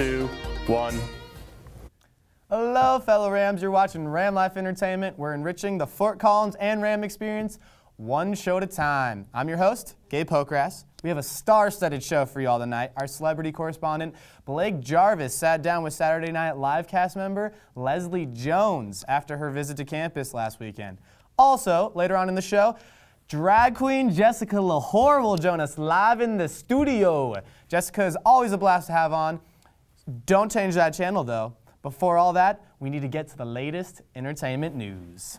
2, 1. Hello, fellow Rams. You're watching Ramlife Entertainment. We're enriching the Fort Collins and Ram experience one show at a time. I'm your host, Gabe Pokrass. We have a star-studded show for you all tonight. Our celebrity correspondent, Blake Jarvis, sat down with Saturday Night Live cast member Leslie Jones after her visit to campus last weekend. Also, later on in the show, drag queen Jessica Lahore will join us live in the studio. Jessica is always a blast to have on. Don't change that channel, though. Before all that, we need to get to the latest entertainment news.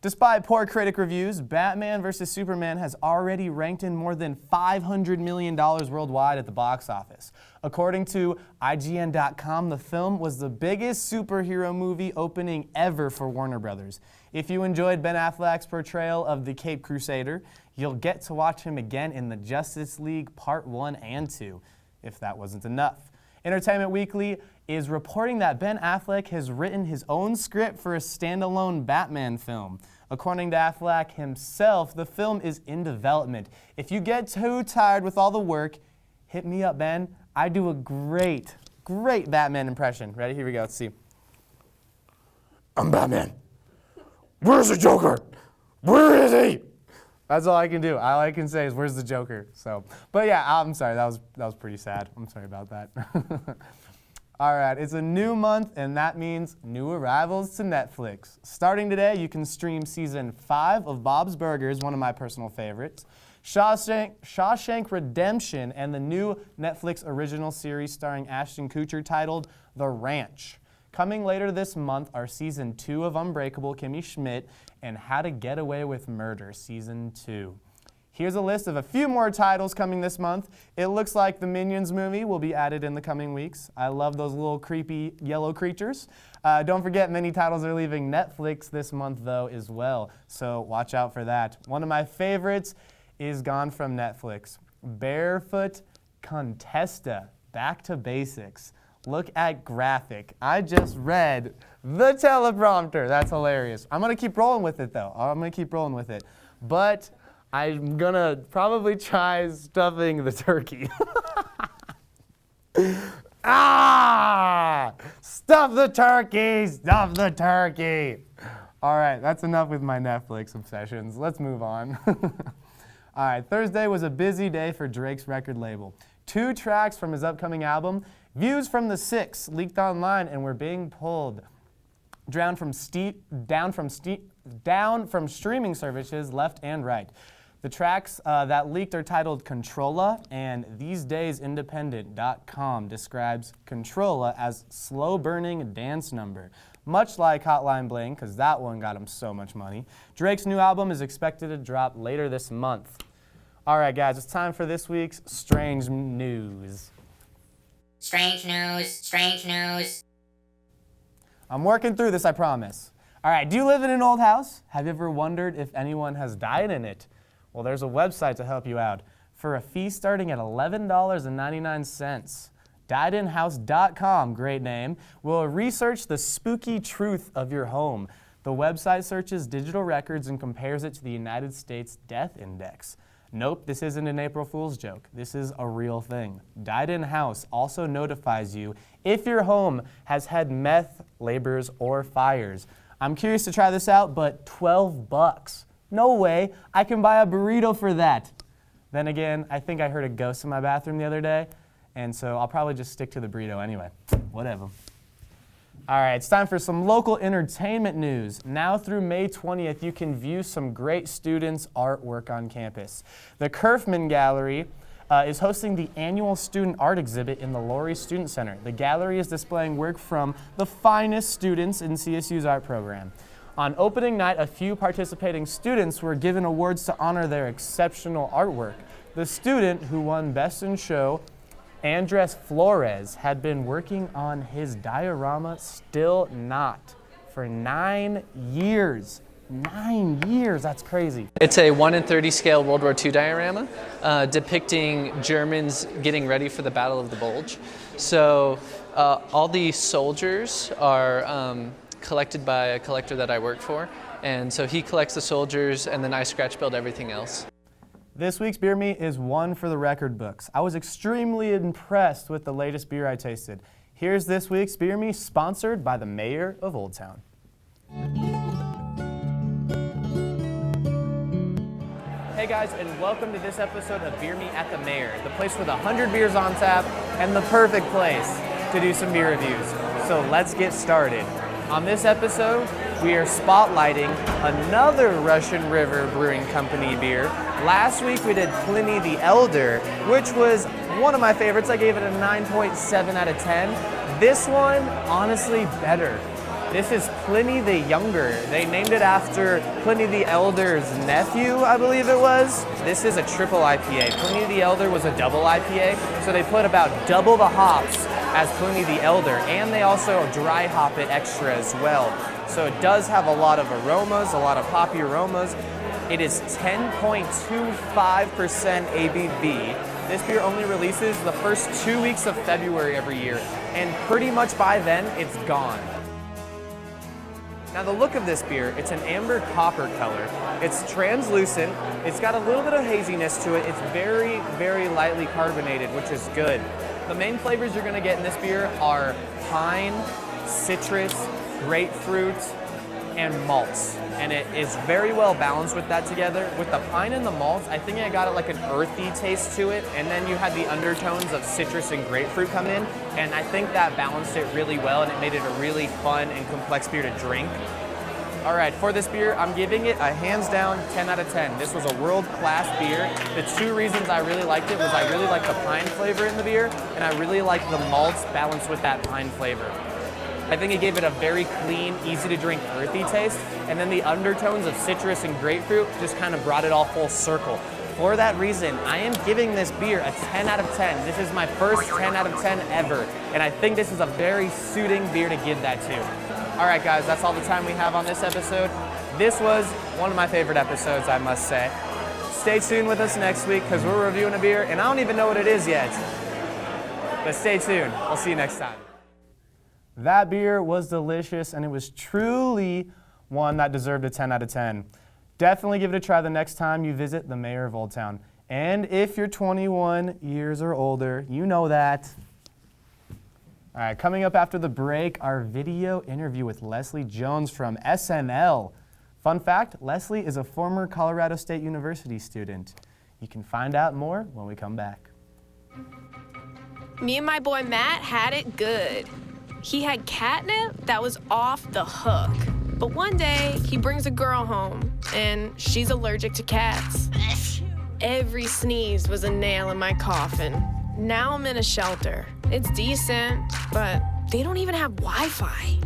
Despite poor critic reviews, Batman vs. Superman has already ranked in more than $500 million worldwide at the box office. According to IGN.com, the film was the biggest superhero movie opening ever for Warner Brothers. If you enjoyed Ben Affleck's portrayal of the Caped Crusader, you'll get to watch him again in the Justice League Part 1 and 2, if that wasn't enough. Entertainment Weekly is reporting that Ben Affleck has written his own script for a standalone Batman film. According to Affleck himself, the film is in development. If you get too tired with all the work, hit me up, Ben. I do a great Batman impression. Ready? Here we go. Let's see. I'm Batman. Where's the Joker? Where is he? That's all I can do. All I can say is, where's the Joker? So, but yeah, I'm sorry. That was pretty sad. I'm sorry about that. All right, it's a new month, and that means new arrivals to Netflix. Starting today, you can stream Season 5 of Bob's Burgers, one of my personal favorites, Shawshank Redemption, and the new Netflix original series starring Ashton Kutcher titled The Ranch. Coming later this month are Season 2 of Unbreakable Kimmy Schmidt and How to Get Away with Murder Season 2. Here's a list of a few more titles coming this month. It looks like the Minions movie will be added in the coming weeks. I love those little creepy yellow creatures. Don't forget, many titles are leaving Netflix this month, though, as well. So watch out for that. One of my favorites is gone from Netflix. Barefoot Contesta, Back to Basics. Look at graphic. I just read the teleprompter. That's hilarious. I'm going to keep rolling with it, though. I'm going to keep rolling with it. But I'm going to probably try stuffing the turkey. Stuff the turkey! Stuff the turkey! All right, that's enough with my Netflix obsessions. Let's move on. All right, Thursday was a busy day for Drake's record label. 2 tracks from his upcoming album, Views from the Six, leaked online and were being pulled down from streaming services left and right. The tracks that leaked are titled Controlla, and These Days Independent.com describes Controlla as slow-burning dance number. Much like Hotline Bling, because that one got him so much money. Drake's new album is expected to drop later this month. All right, guys, it's time for this week's Strange News. Strange news, strange news. I'm working through this, I promise. All right, do you live in an old house? Have you ever wondered if anyone has died in it? Well, there's a website to help you out. For a fee starting at $11.99, diedinhouse.com, great name, will research the spooky truth of your home. The website searches digital records and compares it to the United States Death Index. Nope, this isn't an April Fool's joke. This is a real thing. Died in House also notifies you if your home has had meth, labors, or fires. I'm curious to try this out, but $12. No way, I can buy a burrito for that. Then again, I think I heard a ghost in my bathroom the other day, and so I'll probably just stick to the burrito anyway. Whatever. All right, it's time for some local entertainment news. Now through May 20th, you can view some great students' artwork on campus. The Kerfman Gallery is hosting the annual student art exhibit in the Laurie Student Center. The gallery is displaying work from the finest students in CSU's art program. On opening night, a few participating students were given awards to honor their exceptional artwork. The student who won Best in Show, Andres Flores, had been working on his diorama Still Not for 9 years. 9 years, that's crazy. It's a 1 in 30 scale World War II diorama depicting Germans getting ready for the Battle of the Bulge. So all the soldiers are collected by a collector that I work for, and so he collects the soldiers and then I scratch build everything else. This week's Beer Me is one for the record books. I was extremely impressed with the latest beer I tasted. Here's this week's Beer Me, sponsored by the mayor of Old Town. Hey guys, and welcome to this episode of Beer Me at the Mayor, the place with 100 beers on tap and the perfect place to do some beer reviews. So let's get started. On this episode, we are spotlighting another Russian River Brewing Company beer. Last week we did Pliny the Elder, which was one of my favorites. I gave it a 9.7 out of 10. This one, honestly, better. This is Pliny the Younger. They named it after Pliny the Elder's nephew, I believe it was. This is a triple IPA. Pliny the Elder was a double IPA, so they put about double the hops as Pliny the Elder, and they also dry hop it extra as well. So it does have a lot of aromas, a lot of hoppy aromas. It is 10.25% ABV. This beer only releases the first 2 weeks of February every year, and pretty much by then, it's gone. Now the look of this beer, it's an amber copper color. It's translucent, it's got a little bit of haziness to it. It's very, very lightly carbonated, which is good. The main flavors you're gonna get in this beer are pine, citrus, grapefruit, and malts. And it is very well balanced with that together. With the pine and the malts, I think I got it like an earthy taste to it, and then you had the undertones of citrus and grapefruit come in, and I think that balanced it really well, and it made it a really fun and complex beer to drink. All right, for this beer, I'm giving it a hands down 10 out of 10. This was a world-class beer. The two reasons I really liked it was I really liked the pine flavor in the beer, and I really liked the malts balanced with that pine flavor. I think it gave it a very clean, easy to drink, earthy taste, and then the undertones of citrus and grapefruit just kind of brought it all full circle. For that reason, I am giving this beer a 10 out of 10. This is my first 10 out of 10 ever, and I think this is a very suiting beer to give that to. All right, guys, that's all the time we have on this episode. This was one of my favorite episodes, I must say. Stay tuned with us next week because we're reviewing a beer, and I don't even know what it is yet. But stay tuned. We'll see you next time. That beer was delicious, and it was truly one that deserved a 10 out of 10. Definitely give it a try the next time you visit the mayor of Old Town. And if you're 21 years or older, you know that. All right, coming up after the break, our video interview with Leslie Jones from SNL. Fun fact, Leslie is a former Colorado State University student. You can find out more when we come back. Me and my boy Matt had it good. He had catnip that was off the hook. But one day, he brings a girl home, and she's allergic to cats. Every sneeze was a nail in my coffin. Now I'm in a shelter. It's decent, but they don't even have Wi-Fi.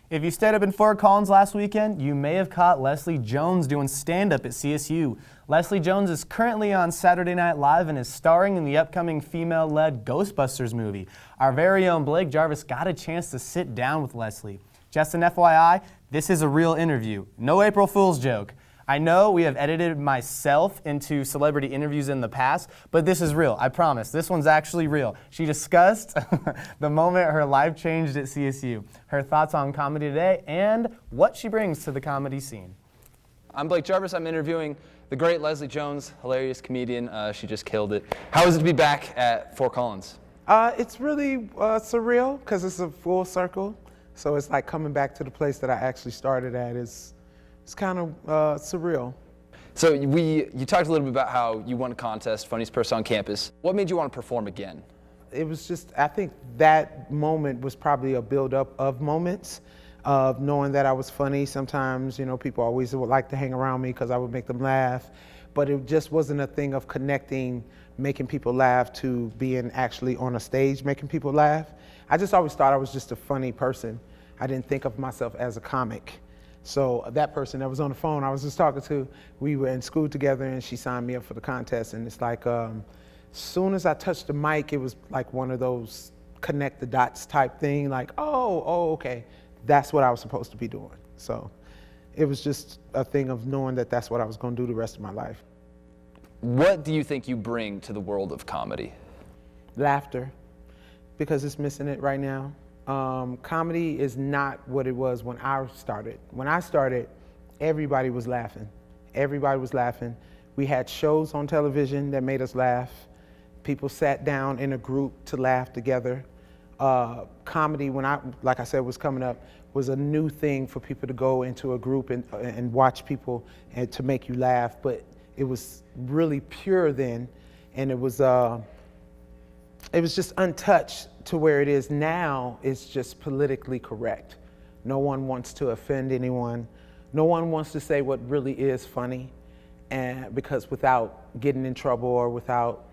If you stayed up in Fort Collins last weekend, you may have caught Leslie Jones doing stand-up at CSU. Leslie Jones is currently on Saturday Night Live and is starring in the upcoming female-led Ghostbusters movie. Our very own Blake Jarvis got a chance to sit down with Leslie. Just an FYI, this is a real interview. No April Fool's joke. I know we have edited myself into celebrity interviews in the past, but this is real, I promise. This one's actually real. She discussed the moment her life changed at CSU, her thoughts on comedy today, and what she brings to the comedy scene. I'm Blake Jarvis. I'm interviewing the great Leslie Jones, hilarious comedian. She just killed it. How is it to be back at Fort Collins? It's really surreal because it's a full circle. So it's like coming back to the place that I actually started at. It's kind of surreal. So you talked a little bit about how you won a contest, funniest person on campus. What made you want to perform again? It was just, I think that moment was probably a build-up of moments of knowing that I was funny. Sometimes, you know, people always would like to hang around me because I would make them laugh. but it just wasn't a thing of connecting, making people laugh to being actually on a stage making people laugh. I just always thought I was just a funny person. I didn't think of myself as a comic. So that person that was on the phone I was just talking to, we were in school together and she signed me up for the contest. And it's like, as soon as I touched the mic, it was like one of those connect the dots type thing, like, oh, okay, that's what I was supposed to be doing. So it was just a thing of knowing that that's what I was going to do the rest of my life. What do you think you bring to the world of comedy? Laughter, because it's missing it right now. Comedy is not what it was when I started. When I started, everybody was laughing. Everybody was laughing. We had shows on television that made us laugh. People sat down in a group to laugh together. Comedy, like I said, was coming up, was a new thing for people to go into a group and watch people and to make you laugh. But it was really pure then, and it was just untouched to where it is now. It's just politically correct. No one wants to offend anyone. No one wants to say what really is funny, and because without getting in trouble or without,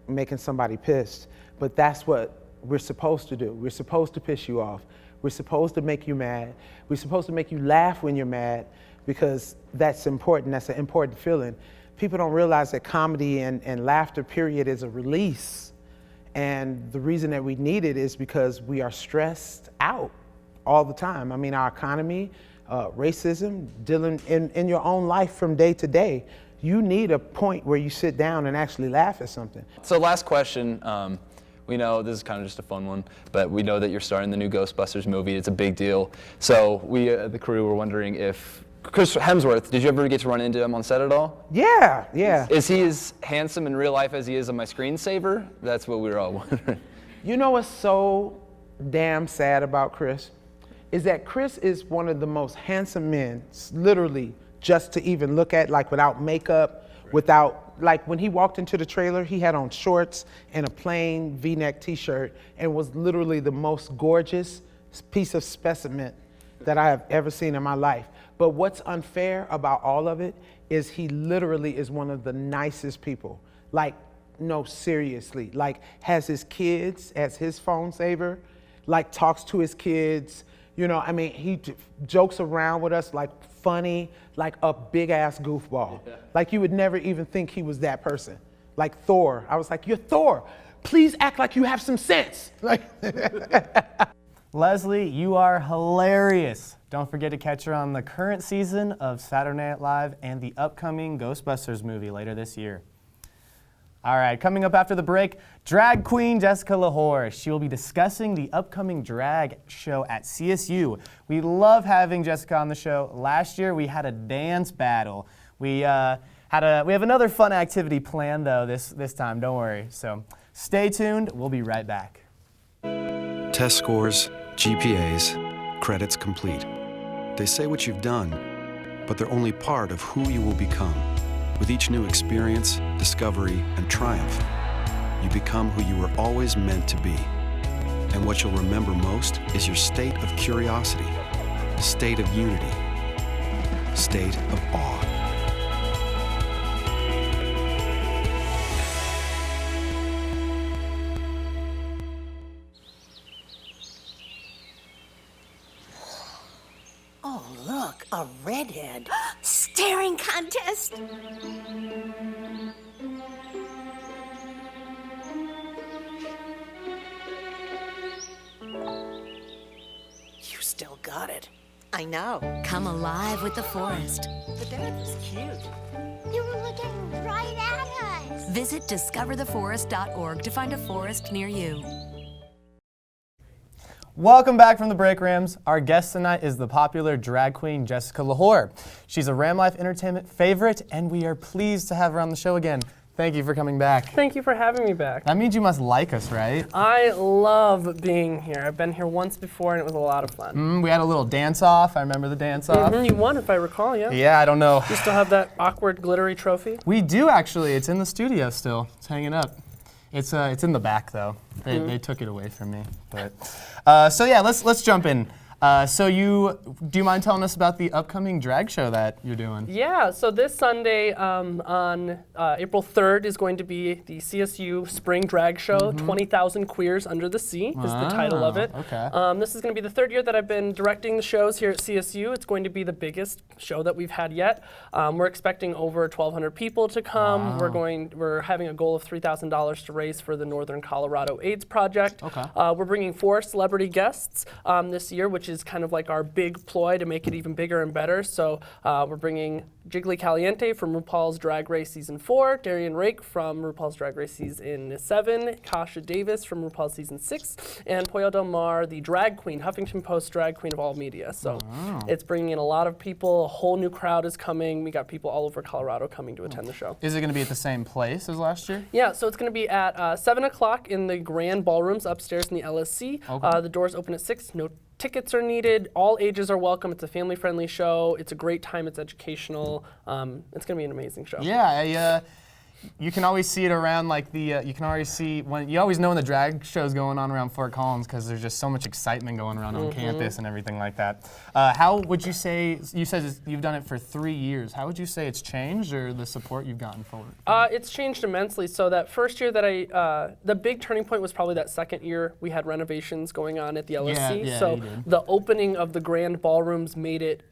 making somebody pissed. But that's what we're supposed to do. We're supposed to piss you off. We're supposed to make you mad. We're supposed to make you laugh when you're mad, because that's important. That's an important feeling. People don't realize that comedy and laughter, period, is a release. And the reason that we need it is because we are stressed out all the time. I mean, our economy, racism, dealing in your own life from day to day, you need a point where you sit down and actually laugh at something. So last question. We know this is kind of just a fun one, but we know that you're starring the new Ghostbusters movie. It's a big deal. So we, the crew, were wondering if Chris Hemsworth, did you ever get to run into him on set at all? Yeah, yeah. Is he as handsome in real life as he is on my screensaver? That's what we were all wondering. You know what's so damn sad about Chris? Is that Chris is one of the most handsome men, literally, just to even look at, like without makeup, without, like when he walked into the trailer, he had on shorts and a plain V-neck t-shirt and was literally the most gorgeous piece of specimen that I have ever seen in my life. But what's unfair about all of it is he literally is one of the nicest people. Like, no, seriously, like has his kids as his phone saver, like talks to his kids, he jokes around with us like funny, like a big ass goofball. Yeah. Like you would never even think he was that person. Like Thor, I was like, you're Thor, please act like you have some sense. Like. Leslie, you are hilarious. Don't forget to catch her on the current season of Saturday Night Live and the upcoming Ghostbusters movie later this year. All right, coming up after the break, drag queen Jessica Lahore. She will be discussing the upcoming drag show at CSU. We love having Jessica on the show. Last year we had a dance battle. We have another fun activity planned though this time. Don't worry. So stay tuned. We'll be right back. Test scores, GPAs, credits complete. They say what you've done, but they're only part of who you will become. With each new experience, discovery, and triumph, you become who you were always meant to be. And what you'll remember most is your state of curiosity, state of unity, state of awe. Oh, look, a redhead. Staring contest. You still got it. I know. Come alive with the forest. The dad was cute. You were looking right at us. Visit discovertheforest.org to find a forest near you. Welcome back from the break, Rams. Our guest tonight is the popular drag queen Jessica Lahore. She's a Ramlife Entertainment favorite, and we are pleased to have her on the show again. Thank you for coming back. Thank you for having me back. That means you must like us, right? I love being here. I've been here once before, and it was a lot of fun. We had a little dance-off. I remember the dance-off. You won, if I recall, yeah? Yeah, I don't know. You still have that awkward, glittery trophy? We do, actually. It's in the studio still. It's hanging up. It's in the back though. They took it away from me. But so yeah, let's jump in. So do you mind telling us about the upcoming drag show that you're doing? Yeah, so this Sunday on April 3rd is going to be the CSU Spring Drag Show, 20,000 Queers Under the Sea is the title of it. Okay. This is going to be the third year that I've been directing the shows here at CSU. It's going to be the biggest show that we've had yet. We're expecting over 1,200 people to come. Wow. We're having a goal of $3,000 to raise for the Northern Colorado AIDS Project. Okay. We're bringing 4 celebrity guests this year, which is kind of like our big ploy to make it even bigger and better. So we're bringing Jiggly Caliente from RuPaul's Drag Race Season 4, Darian Rake from RuPaul's Drag Race Season 7, Kasha Davis from RuPaul's Season 6, and Pollo Del Mar, the drag queen, Huffington Post drag queen of all media. So it's bringing in a lot of people. A whole new crowd is coming. We got people all over Colorado coming to attend the show. Is it going to be at the same place as last year? Yeah, so it's going to be at 7 o'clock in the grand ballrooms upstairs in the LSC. Okay. The doors open at 6. No tickets are needed. All ages are welcome. It's a family-friendly show. It's a great time. It's educational. It's going to be an amazing show. Yeah, you can always see it around like you can always see when you always know when the drag show's going on around Fort Collins because there's just so much excitement going around on campus and everything like that. How would you say, you said you've done it for 3 years, how would you say it's changed or the support you've gotten for it? It's changed immensely. So that first year that the big turning point was probably that second year we had renovations going on at the LSC. Yeah, so you did. the opening of the grand ballrooms made it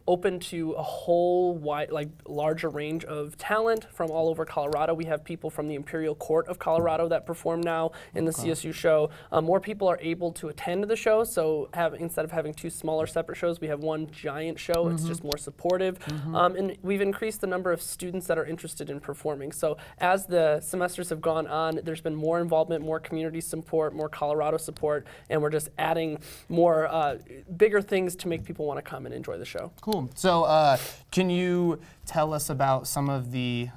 open to a whole wide, larger range of talent from all over Colorado. We have people from the Imperial Court of Colorado that perform now in the CSU show. More people are able to attend the show, so instead of having 2 smaller separate shows, we have one giant show. It's just more supportive. And we've increased the number of students that are interested in performing. So as the semesters have gone on, there's been more involvement, more community support, more Colorado support, and we're just adding more bigger things to make people want to come and enjoy the show. Cool. So can you tell us about some of the,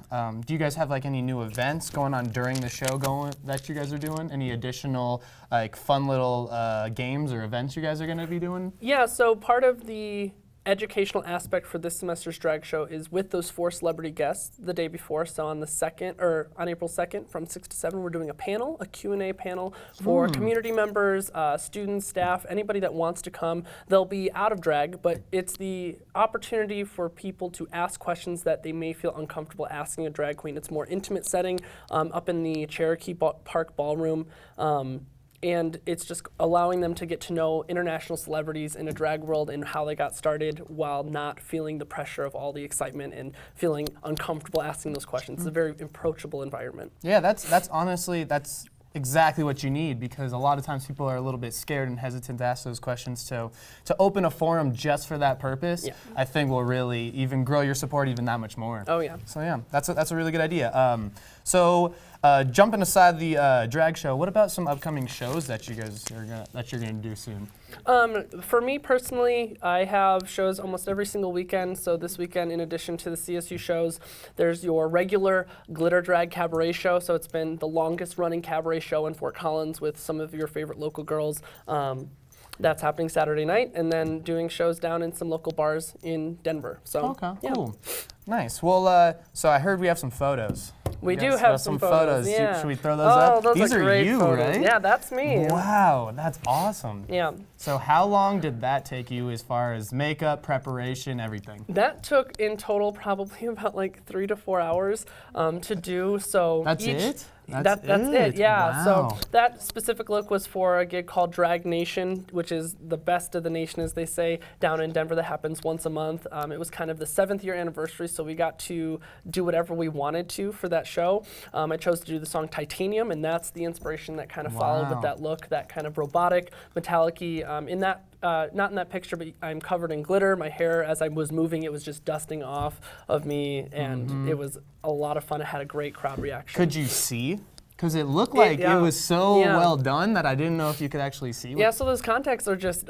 do you guys have like any new events going on during the show that you guys are doing? Any additional like fun little games or events you guys are going to be doing? Yeah, so part of the educational aspect for this semester's drag show is with those 4 celebrity guests the day before. So on the 2nd, or on April 2nd from 6 to 7, we're doing a panel, a Q&A panel for community members, students, staff, anybody that wants to come. They'll be out of drag, but it's the opportunity for people to ask questions that they may feel uncomfortable asking a drag queen. It's a more intimate setting up in the Cherokee Park Ballroom. And it's just allowing them to get to know international celebrities in a drag world and how they got started while not feeling the pressure of all the excitement and feeling uncomfortable asking those questions. It's a very approachable environment. Yeah, that's honestly, that's exactly what you need because a lot of times people are a little bit scared and hesitant to ask those questions. So to open a forum just for that purpose, I think will really even grow your support even that much more. Oh yeah. So yeah, that's a really good idea. Jumping aside the drag show, what about some upcoming shows that you're gonna do soon? For me personally, I have shows almost every single weekend. So this weekend, in addition to the CSU shows, there's your regular Glitter Drag Cabaret show. So it's been the longest running cabaret show in Fort Collins with some of your favorite local girls. That's happening Saturday night, and then doing shows down in some local bars in Denver. So Cool. Nice. Well, so I heard we have some photos. We do have some photos. Yeah. Should we throw those up? Those These are great you, photos. right? Yeah, that's me. Wow, that's awesome. Yeah. So how long did that take you as far as makeup, preparation, everything? That took in total probably about like 3 to 4 hours to do. So that's it? That's it, yeah. Wow. So that specific look was for a gig called Drag Nation, which is the best of the nation, as they say, down in Denver that happens once a month. It was kind of the 7th year anniversary, so we got to do whatever we wanted to for that show. I chose to do the song Titanium, and that's the inspiration that kind of followed with that look, that kind of robotic, metallic-y. In that not in that picture, but I'm covered in glitter. My hair, as I was moving, it was just dusting off of me, and it was a lot of fun. It had a great crowd reaction. Could you see? Because it looked like it was so well done that I didn't know if you could actually see. Yeah, so those contacts are just,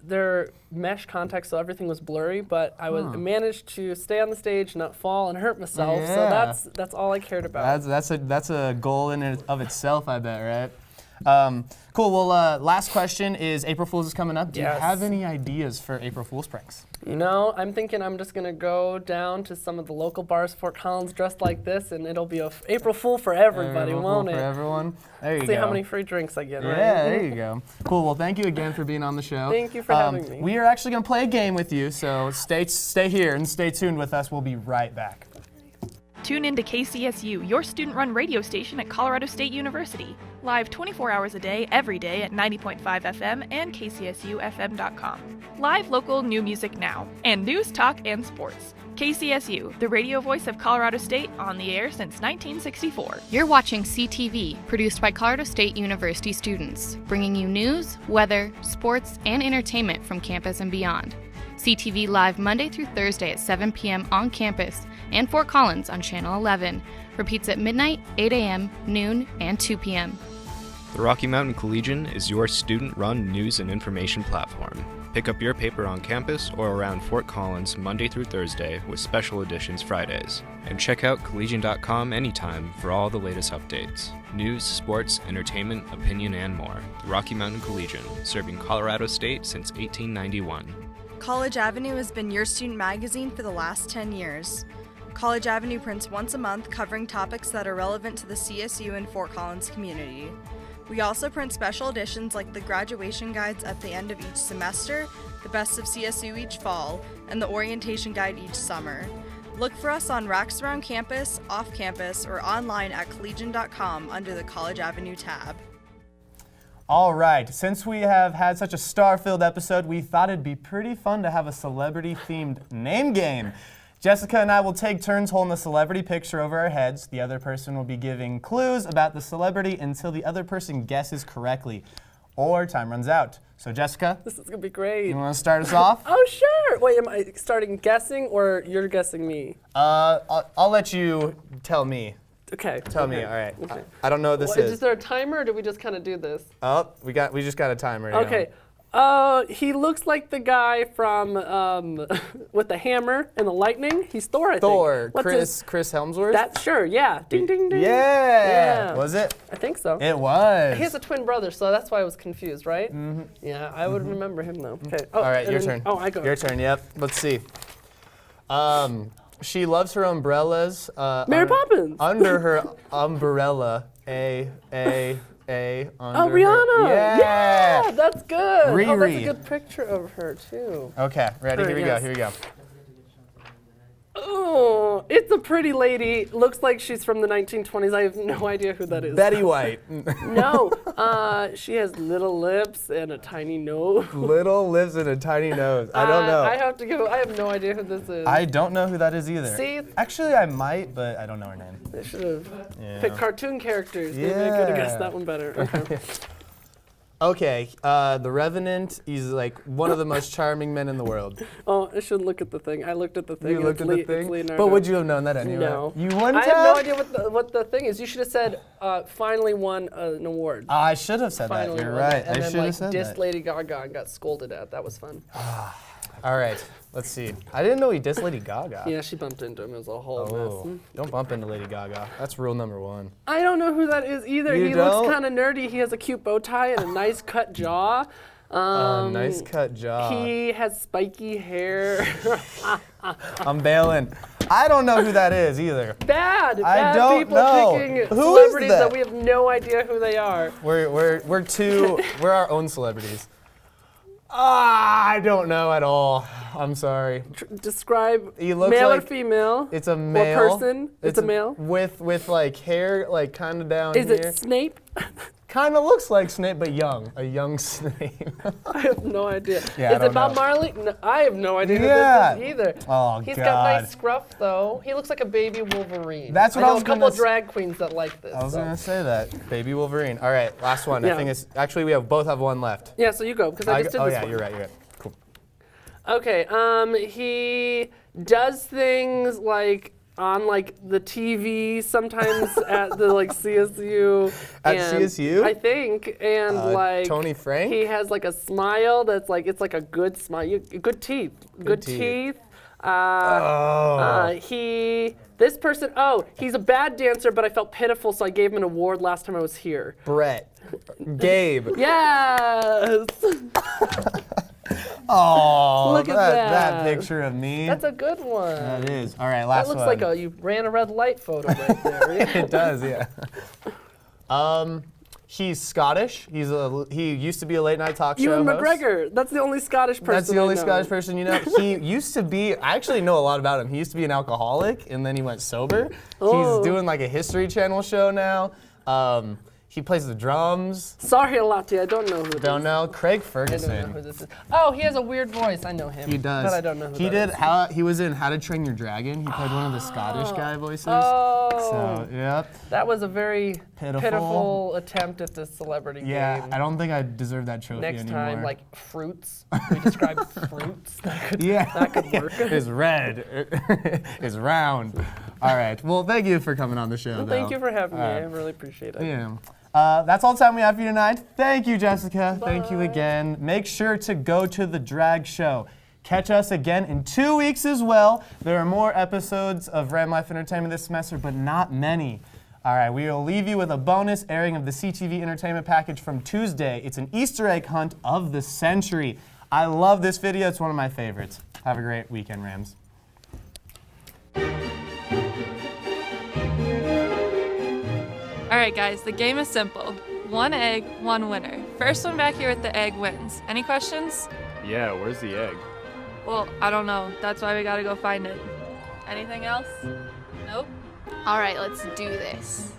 they're mesh contacts, so everything was blurry, but I managed to stay on the stage, not fall and hurt myself, so that's all I cared about. That's a goal in and of itself, I bet, right? Cool. Well, last question is April Fool's is coming up. Do you have any ideas for April Fool's pranks? You know, I'm thinking I'm just gonna go down to some of the local bars, Fort Collins, dressed like this, and it'll be a April Fool for everybody, won't it? For everyone. There you go. See how many free drinks I get, right? Yeah, there you go. Cool. Well, thank you again for being on the show. Thank you for having me. We are actually gonna play a game with you, so stay here and stay tuned with us. We'll be right back. Tune in to KCSU, your student-run radio station at Colorado State University. Live 24 hours a day, every day at 90.5 FM and kcsufm.com. Live local new music now, and news, talk, and sports. KCSU, the radio voice of Colorado State, on the air since 1964. You're watching CTV, produced by Colorado State University students, bringing you news, weather, sports, and entertainment from campus and beyond. CTV live Monday through Thursday at 7 p.m. on campus and Fort Collins on Channel 11. Repeats at midnight, 8 a.m., noon, and 2 p.m. The Rocky Mountain Collegian is your student-run news and information platform. Pick up your paper on campus or around Fort Collins Monday through Thursday with special editions Fridays. And check out collegian.com anytime for all the latest updates. News, sports, entertainment, opinion, and more. The Rocky Mountain Collegian, serving Colorado State since 1891. College Avenue has been your student magazine for the last 10 years. College Avenue prints once a month covering topics that are relevant to the CSU and Fort Collins community. We also print special editions like the graduation guides at the end of each semester, the best of CSU each fall, and the orientation guide each summer. Look for us on racks around campus, off campus, or online at collegian.com under the College Avenue tab. All right, since we have had such a star-filled episode, we thought it'd be pretty fun to have a celebrity-themed name game. Jessica and I will take turns holding the celebrity picture over our heads. The other person will be giving clues about the celebrity until the other person guesses correctly, or time runs out. So Jessica? This is gonna be great. You wanna start us off? Oh, sure. Wait, am I starting guessing or you're guessing me? I'll let you tell me. Okay. Tell me, all right. Okay. I don't know what this is. Is there a timer or do we just kind of do this? Oh, we just got a timer. Okay. He looks like the guy from with the hammer and the lightning. He's Thor, I think. Thor, Chris Hemsworth? That's sure, yeah. Ding, ding, ding. Yeah. Was it? I think so. It was. He has a twin brother, so that's why I was confused, right? Mm-hmm. Yeah, I would remember him though. Okay. All right, your turn. Oh, I go. Your turn, yep. Let's see. She loves her umbrellas. Mary Poppins. Under her umbrella, under Oh, Rihanna! Yeah, that's good. Riri. Oh, that's a good picture of her too. Okay, ready? Here we go. Here we go. Oh, it's a pretty lady. Looks like she's from the 1920s. I have no idea who that is. Betty White. No, she has little lips and a tiny nose. Little lips and a tiny nose. I don't know. I have no idea who this is. I don't know who that is either. See? Actually, I might, but I don't know her name. They should have picked cartoon characters. Maybe I could have guessed that one better. Okay. Okay, the Revenant is like one of the most charming men in the world. Oh, I should look at the thing. I looked at the thing. You looked at the thing? Leonardo. But would you have known that anyway? No. You wouldn't I have? have no idea what the thing is. You should have said, finally won an award. I should have said Finally that. You're won right. it. And I then should have said dissed that. Lady Gaga and got scolded at. That was fun. All right, let's see. I didn't know he dissed Lady Gaga. Yeah, she bumped into him. It was a whole mess. Don't bump into Lady Gaga. That's rule number one. I don't know who that is either. You He don't? looks kind of nerdy. He has a cute bow tie and a nice cut jaw. Nice cut jaw. He has spiky hair. I'm bailing. I don't know who that is either. Bad don't people know. picking Who is celebrities that? we have no idea who they are. We're our own celebrities. I don't know at all. I'm sorry. Describe He looks male like or female. It's a male. Or person. It's a male. With like hair like kind of down Is here. it Snape? Kind of looks like Snape, but young. A young Snape. I have no idea. Yeah, Is it Bob Marley? No, I have no idea who this is either. Oh, He's God. got nice scruff though. He looks like a baby Wolverine. That's what I was know a couple gonna drag queens that like this. I was so. gonna say that. Baby Wolverine. All right, last one. Yeah. I think it's actually we both have one left. Yeah, so you go because I just did this yeah, one. you're right. You're right. Cool. Okay. He does things like on like the TV sometimes at the like CSU. At and CSU? I think, and like Tony Frank? He has like a smile that's like it's like a good smile. Good teeth. Good teeth. This person. Oh, he's a bad dancer, but I felt pitiful, so I gave him an award last time I was here. Brett. Gabe. Yes. Oh, Look at that picture of me. That's a good one. That is. All right, last one. That looks like you ran a red light photo right there. It does, yeah. He's Scottish. He used to be a late night talk show Ewan host. McGregor. That's the only Scottish person. That's the only I know. Scottish person you know. He used to be. I actually know a lot about him. He used to be an alcoholic, and then he went sober. Oh. He's doing like a History Channel show now. He plays the drums. Sorry, Alati, I don't know who this Don't know. Craig I Ferguson. don't know who this is. Oh, he has a weird voice. I know him. He does. But I don't know who he that did. is. He was in How to Train Your Dragon. He played one of the Scottish guy voices. Oh. So, yep. That was a very Pitiful. pitiful attempt at the celebrity Yeah, game. I don't think I deserve that trophy Next anymore. time, like fruits. We describe fruits. That could, Yeah. that could work. It's red. It's round. All right. Well, thank you for coming on the show. Well, thank you for having me. I really appreciate it. Yeah. That's all the time we have for you tonight. Thank you, Jessica. Bye. Thank you again. Make sure to go to the drag show. Catch us again in 2 weeks as well. There are more episodes of Ramlife Entertainment this semester, but not many. All right, we will leave you with a bonus airing of the CTV Entertainment package from Tuesday. It's an Easter egg hunt of the century. I love this video. It's one of my favorites. Have a great weekend, Rams. All right, guys, the game is simple. One egg, one winner. First one back here with the egg wins. Any questions? Yeah, where's the egg? Well, I don't know. That's why we gotta go find it. Anything else? Nope. All right, let's do this.